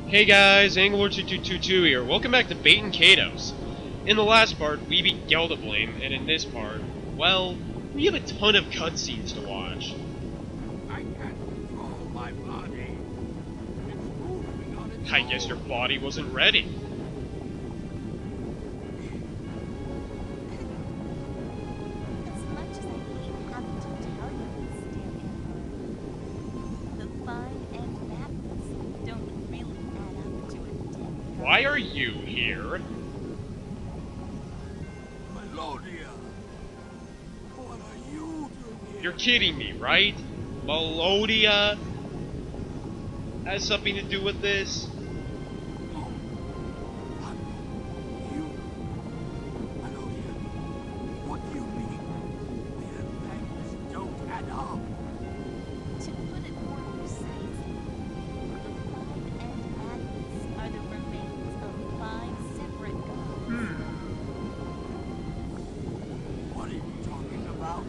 Hey guys, Anglelord2222 here. Welcome back to Baten Kaitos. In the last part, we beat Gel to blame, and in this part, well, we have a ton of cutscenes to watch. I can't control my body. It's moving on its I guess your body wasn't ready. As much as I hate having to tell you this, dear Emperor, the fine and madness don't really add up to a dead guy. Why are you here? Melodia. What are you doing here? You're kidding me, right? Melodia has something to do with this? Oh, you. Melodia. What do you mean? The things don't add up. To put it more precisely, the fine and madness are the remains of 5 separate gods. What are you talking about?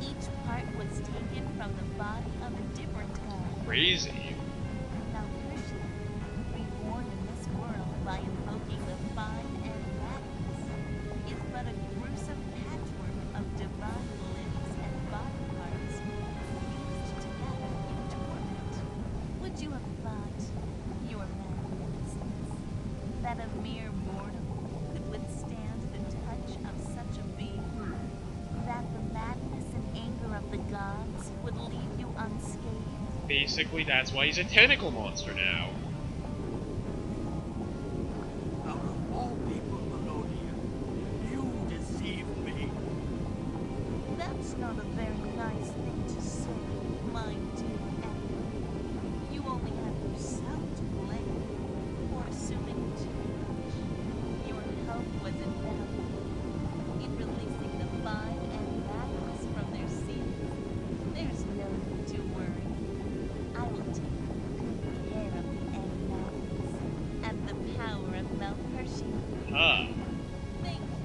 Each part was taken from the body of a different god. Crazy. Now Krishna, reborn in this world by invoking the fine and madness, is but a gruesome patchwork of divine limbs and body parts fused together in torment. Would you have thought, your magnificence, that a mere mortal could withstand the touch of such a being? That the madness and anger of the gods would leave you unscathed? Basically, that's why he's a tentacle monster now. Out of all people, Melodia, you deceived me. That's not a very nice thing to say, my dear Emperor. You only have yourself to blame for assuming too much. Your help was invaluable in releasing the fine and madness from their seals. There's no need to worry. I will take good care of the end madness and the power of Melpertian. Huh. Thank you,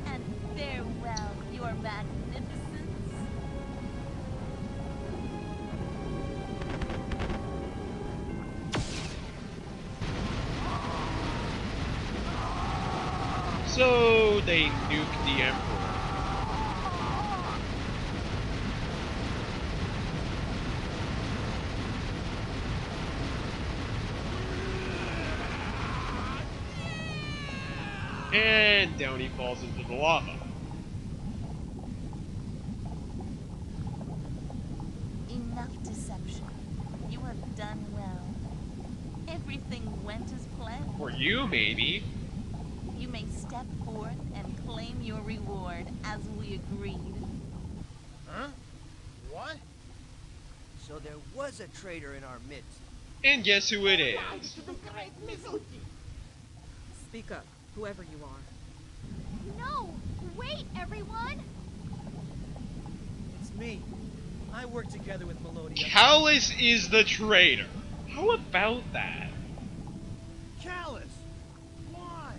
and farewell, your magnificence. So, they nuked the Emperor. And down he falls into the lava. Enough deception. You have done well. Everything went as planned. For you, maybe. You may step forth and claim your reward as we agreed. Huh? What? So there was a traitor in our midst. And guess who it is? Speak up, whoever you are. No! Wait, everyone! It's me. I work together with Melodia. Callus is the traitor. How about that? Callus! Why?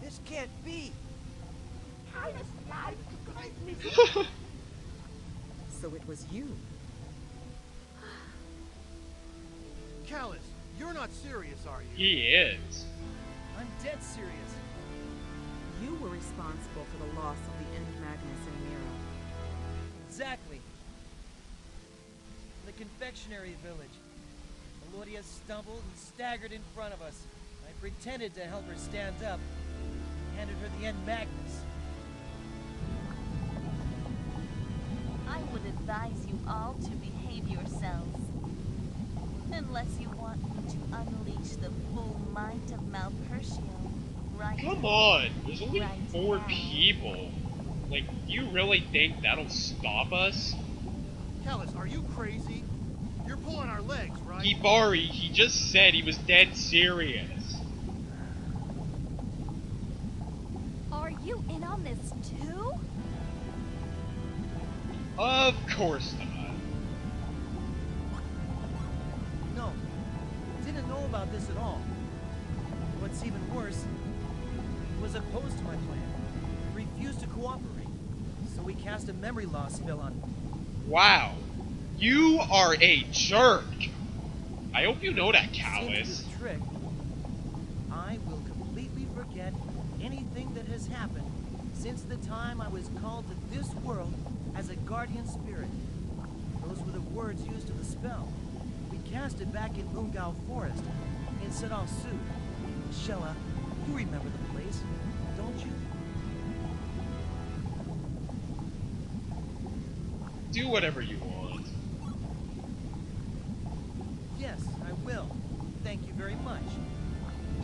This can't be. So it was you. Callus, you're not serious, are you? He is. I'm dead serious. You were responsible for the loss of the End Magnus in Mira. Exactly. The confectionery village. Melodia stumbled and staggered in front of us. I pretended to help her stand up. Handed her the End Magnus. I would advise you all to behave yourselves. Unless you want me to unleash the full might of Malpertio, right? Come on, there's only Right 4 now. people. Like, do you really think that'll stop us? Callus, are you crazy? You're pulling our legs, right? Hibari, he just said he was dead serious. Are you in on this too? Of course not. No. Didn't know about this at all. What's even worse, he was opposed to my plan. Refused to cooperate. So we cast a memory loss spell on him. Wow. You are a jerk. I hope you know that, Seems Callus. to be a trick. I will completely forget anything that has happened since the time I was called to this world as a guardian spirit. Those were the words used of the spell. We cast it back in Moongao Forest in Sedal Sud. Shella, you remember the place, don't you? Do whatever you want. Yes, I will. Thank you very much.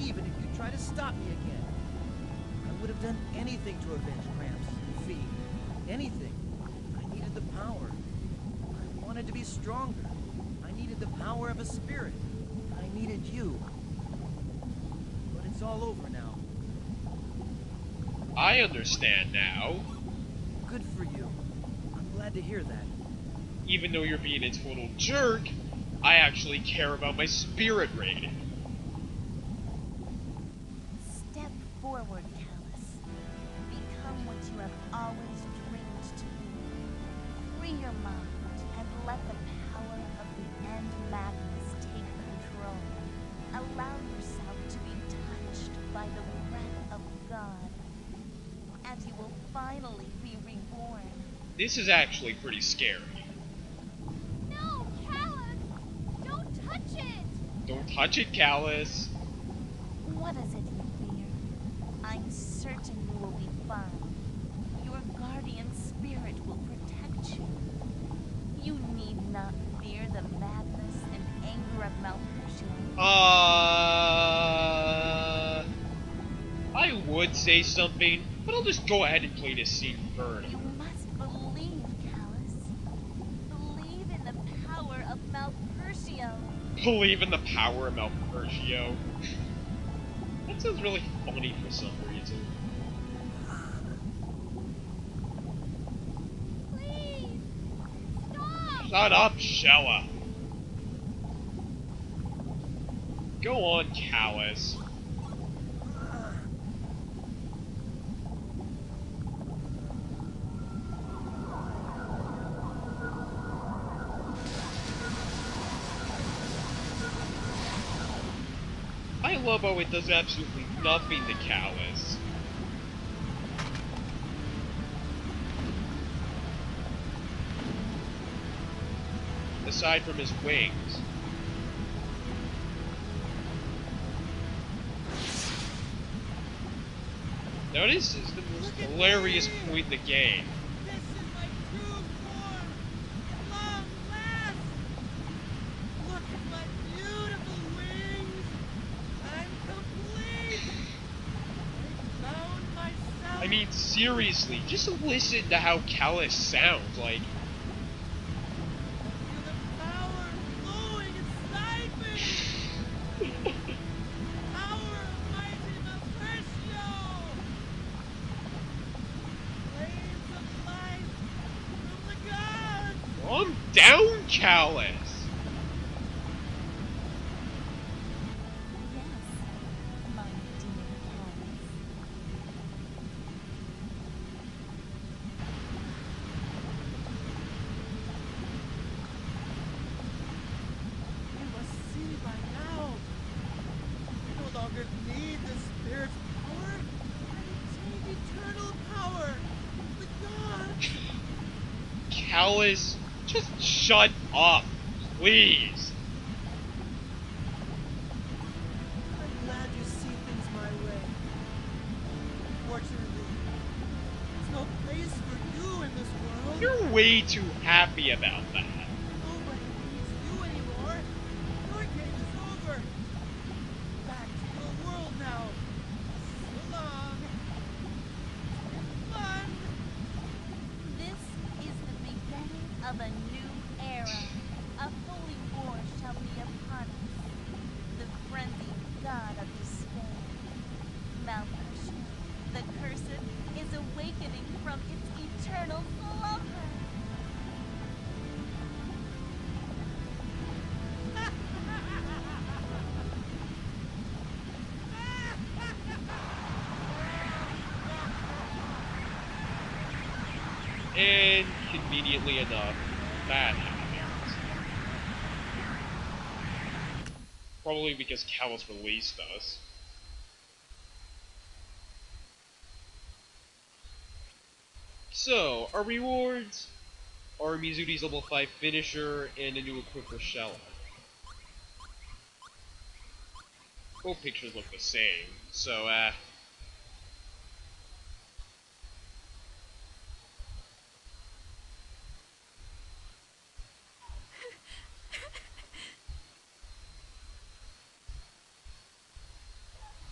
Even if you try to stop me again. I would have done anything to avenge Gramps and Fee. Anything. I needed the power. I wanted to be stronger. I needed the power of a spirit. I needed you. But it's all over now. I understand now. Good for you. I'm glad to hear that. Even though you're being a total jerk, I actually care about my spirit rating. Step forward, Callus. Become what you have always dreamed to be. Free your mind and let the power of the End Magnus take control. Allow yourself to be touched by the breath of God. And you will finally be reborn. This is actually pretty scary. No, Callus! Don't touch it! Don't touch it, Callus. What is it you fear? I'm certain you will be fine. Your guardian spirit will protect you. You need not fear the madness and anger of Malpertian. I would say something, but I'll just go ahead and play this scene first. You must believe, Callus. Believe in the power of Malpertio. Believe in the power of Malpertio. That sounds really funny for some reason. Please! Stop! Shut up, Shella. Go on, Callus. I love how it does absolutely nothing to Callus. Aside from his wings. Now this is the most hilarious point in the game. This is my true form! At long last! Look at my beautiful wings! I'm complete! I found myself! I mean, seriously, just listen to how Callus sounds. Like, Feel the power flowing inside me! Power of mighty Malpertio! Flames of light from the gods! calm down, Callus. Yes, my dear Callus. You must see by now. I no longer need the spirit's power. I obtained eternal power. The gods. Callus, just shut up, please. I'm glad you see things my way. Unfortunately, there's no place for you in this world. You're way too happy about that. Nobody needs you anymore. Your game is over. Back to your world now. So long. It's been fun. This is the beginning of a new era. A holy war shall be upon us. The frenzied god of despair. Malpertian, the cursed, is awakening from its eternal slumber. And conveniently enough, that happens. Probably because Callus released us. So, our rewards are Mizuti's level 5 finisher and a new equip for Shella. Both pictures look the same, so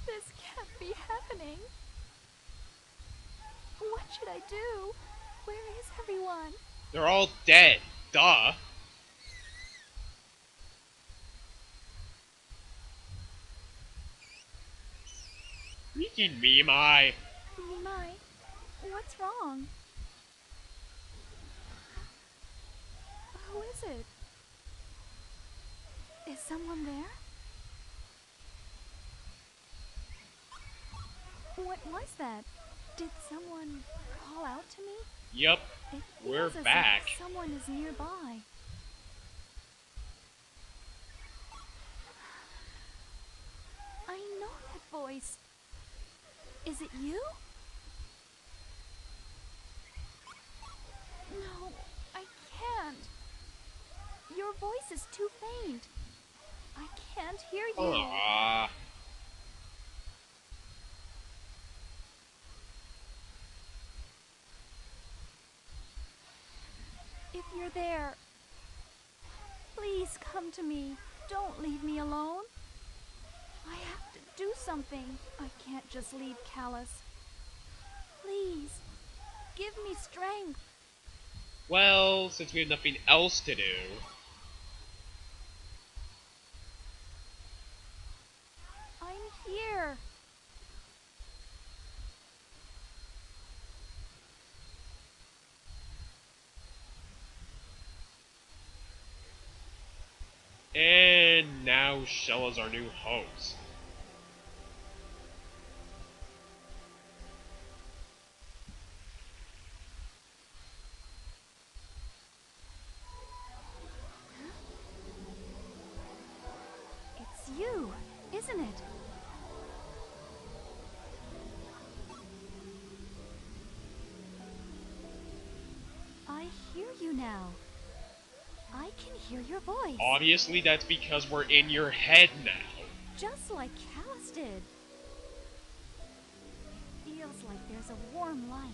This can't be happening. What should I do? Where is everyone? they're all dead. Duh. Freaking Mimai. Mimai, what's wrong? Who is it? Is someone there? What was that? Did someone call out to me? Yup, It we're feels as back. if someone is nearby. I know that voice. Is it you? No, I can't. Your voice is too faint. I can't hear you. Aww. If you're there, please come to me. Don't leave me alone. I have to do something. I can't just leave Callus. Please, give me strength. Well, since we have nothing else to do, I'm here. and now Shella's our new host. It's you, isn't it? I hear you now. I can hear your voice. Obviously, that's because we're in your head now. Just like Callus did. It feels like there's a warm light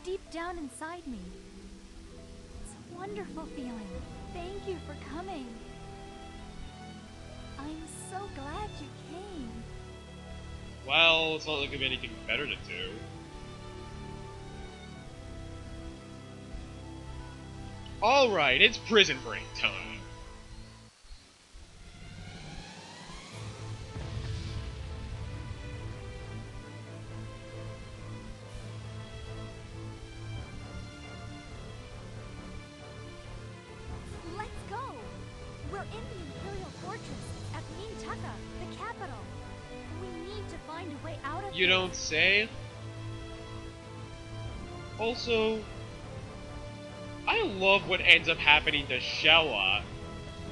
deep down inside me. It's a wonderful feeling. Thank you for coming. I'm so glad you came. Well, it's not like we have anything better to do. Alright, it's prison break time. Let's go! We're in the Imperial Fortress at Mintaka, the capital. We need to find a way out of You this. don't say? Also, I love what ends up happening to Shella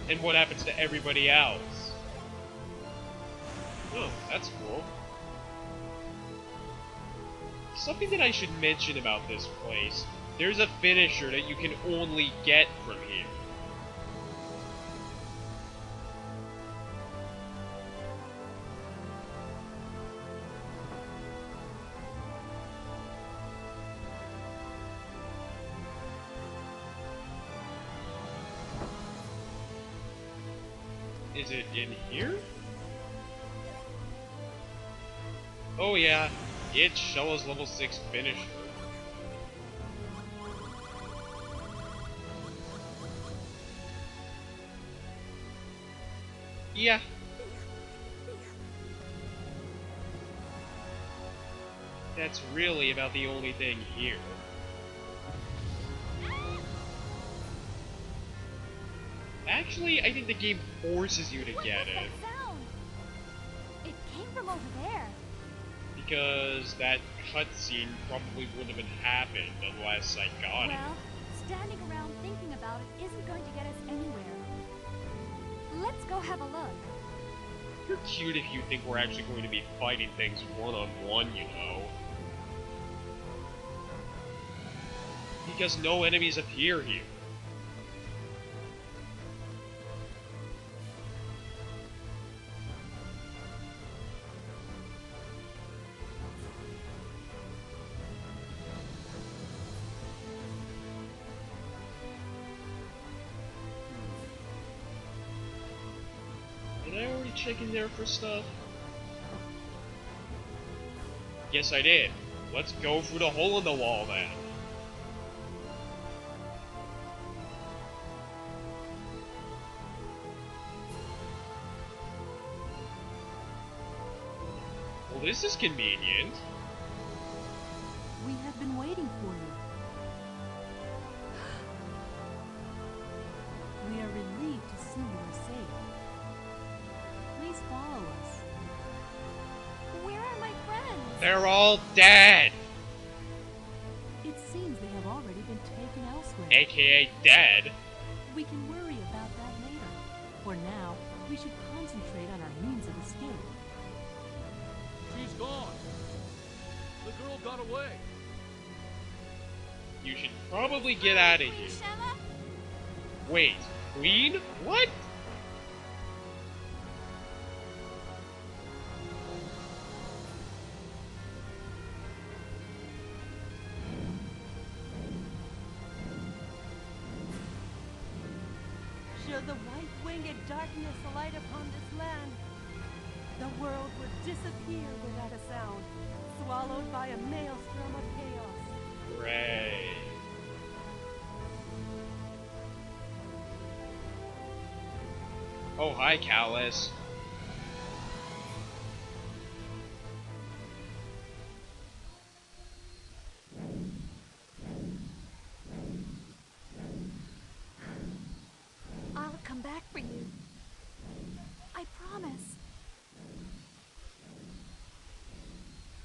and what happens to everybody else. Oh, that's cool. Something that I should mention about this place, there's a finisher that you can only get from here. Is it in here? Oh yeah, it's Shella's level 6 finisher. Yeah. That's really about the only thing here. Actually, I think the game forces you to What get was it. that sound? It came from over there. Because that cutscene probably wouldn't have been happened unless I got it. Well, standing around thinking about it isn't going to get us anywhere. Let's go have a look. You're cute if you think we're actually going to be fighting things one-on-one, you know. Because no enemies appear here. Did I already check in there for stuff? Yes, I did. Let's go through the hole in the wall then. Well, this is convenient. We have been waiting for you. We are relieved to see you are safe. Please follow us. Where are my friends? They're all dead! It seems they have already been taken elsewhere. AKA dead. We can worry about that later. For now, we should concentrate on our means of escape. She's gone. The girl got away. You should probably get out of here. Shella? Wait, Queen? What? Should the white-winged darkness alight upon this land, the world would disappear without a sound, swallowed by a maelstrom of chaos. Hooray. Oh, hi, Callus. I'll come back for you. I promise.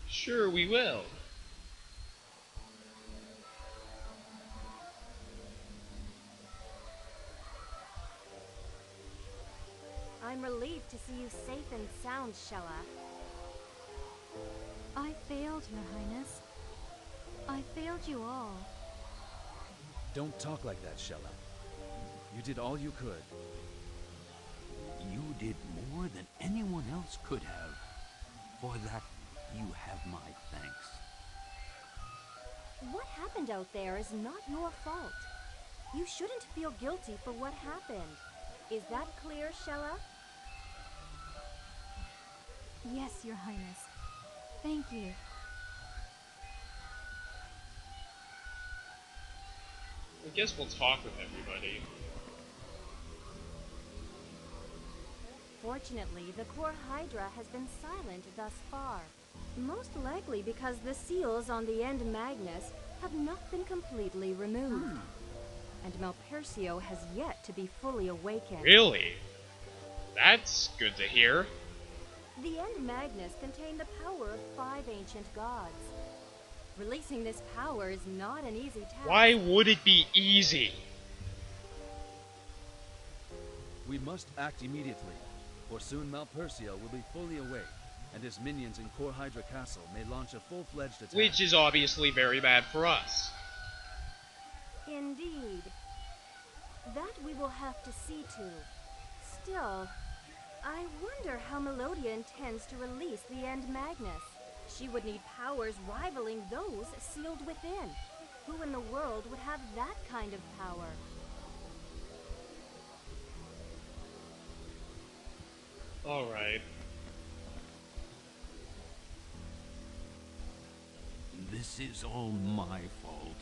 Sure, we will. I'm relieved to see you safe and sound, Shella. I failed, Your Highness. I failed you all. Don't talk like that, Shella. You did all you could. You did more than anyone else could have. For that, you have my thanks. What happened out there is not your fault. You shouldn't feel guilty for what happened. Is that clear, Shella? Yes, Your Highness. Thank you. I guess we'll talk with everybody. Fortunately, the core Hydra has been silent thus far. Most likely because the seals on the end Magnus have not been completely removed. And Malpercio has yet to be fully awakened. Really? That's good to hear. The end Magnus contained the power of 5 ancient gods. Releasing this power is not an easy task. Why would it be easy? We must act immediately, for soon Malpercio will be fully awake, and his minions in Core Hydra Castle may launch a full-fledged attack. Which is obviously very bad for us. Indeed. That we will have to see to. Still, I wonder how Melodia intends to release the end Magnus. She would need powers rivaling those sealed within. Who in the world would have that kind of power? Alright. This is all my fault.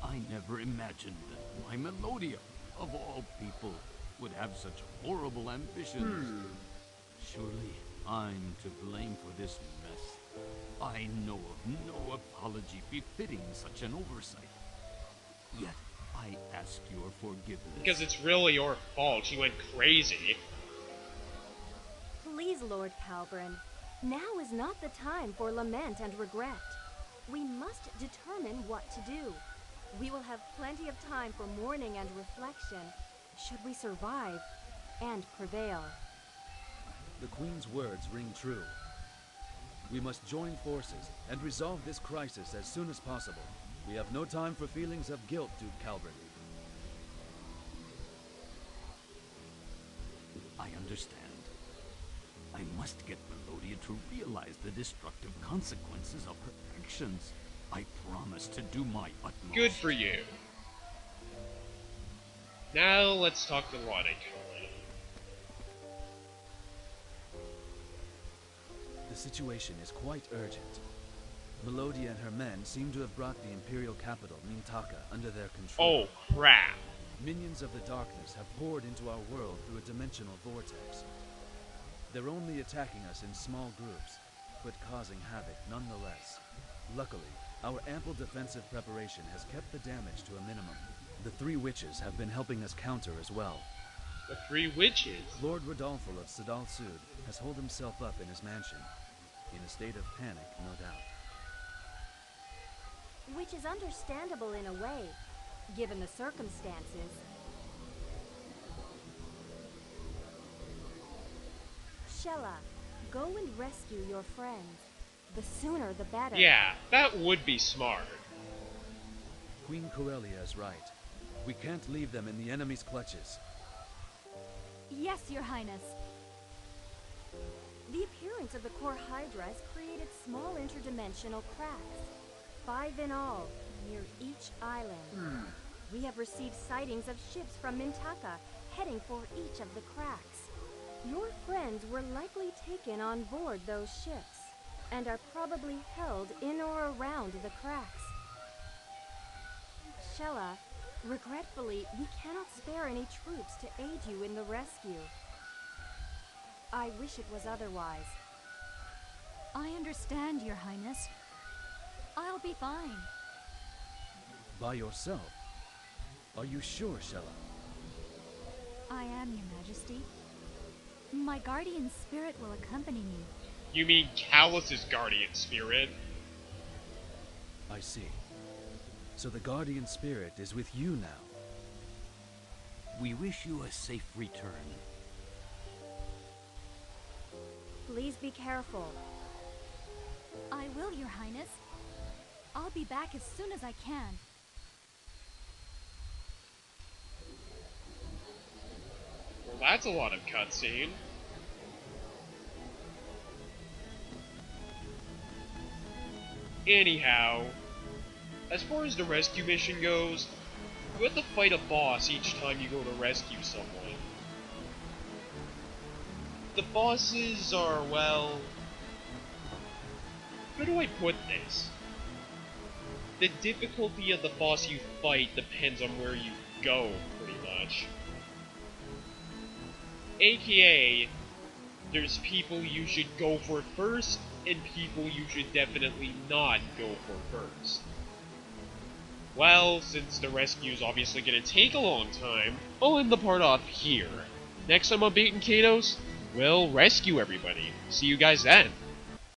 I never imagined that my Melodia, of all people, would have such horrible ambitions. Surely I'm to blame for this mess. I know of no apology befitting such an oversight. Yet I ask your forgiveness. Because it's really your fault. She went crazy. Please, Lord Palbrin, now is not the time for lament and regret. We must determine what to do. We will have plenty of time for mourning and reflection, should we survive and prevail. the Queen's words ring true. We must join forces and resolve this crisis as soon as possible. We have no time for feelings of guilt, Duke Calvert. I understand. I must get Melodia to realize the destructive consequences of her actions. I promise to do my utmost. Good for you. Now let's talk to Lottie. The situation is quite urgent. Melodia and her men seem to have brought the Imperial capital, Mintaka, under their control. Oh, crap. Minions of the darkness have poured into our world through a dimensional vortex. They're only attacking us in small groups, but causing havoc nonetheless. Luckily, our ample defensive preparation has kept the damage to a minimum. The three witches have been helping us counter as well. The three witches? Lord Rodolfo of Sadal Sud has holed himself up in his mansion, in a state of panic, no doubt. Which is understandable in a way, given the circumstances. Shella, go and rescue your friends. The sooner the better. Yeah, that would be smart. Queen Corellia is right. We can't leave them in the enemy's clutches. Yes, Your Highness. The appearance of the core Hydra has created small interdimensional cracks. 5 in all, near each island. We have received sightings of ships from Mintaka, heading for each of the cracks. Your friends were likely taken on board those ships, and are probably held in or around the cracks. Shella, regretfully, we cannot spare any troops to aid you in the rescue. I wish it was otherwise. I understand, Your Highness. I'll be fine. By yourself? Are you sure, Shella? I am, Your Majesty. My guardian spirit will accompany me. You mean Callus's guardian spirit? I see. So the guardian spirit is with you now. We wish you a safe return. Please be careful. I will, Your Highness. I'll be back as soon as I can. Well, that's a lot of cutscene. Anyhow, as far as the rescue mission goes, you have to fight a boss each time you go to rescue someone. The bosses are, well... how do I put this? The difficulty of the boss you fight depends on where you go, pretty much. AKA, there's people you should go for first, and people you should definitely not go for first. Well, since the rescue's obviously gonna take a long time, I'll end the part off here. Next time on Baten Kaitos, we'll rescue everybody. See you guys then.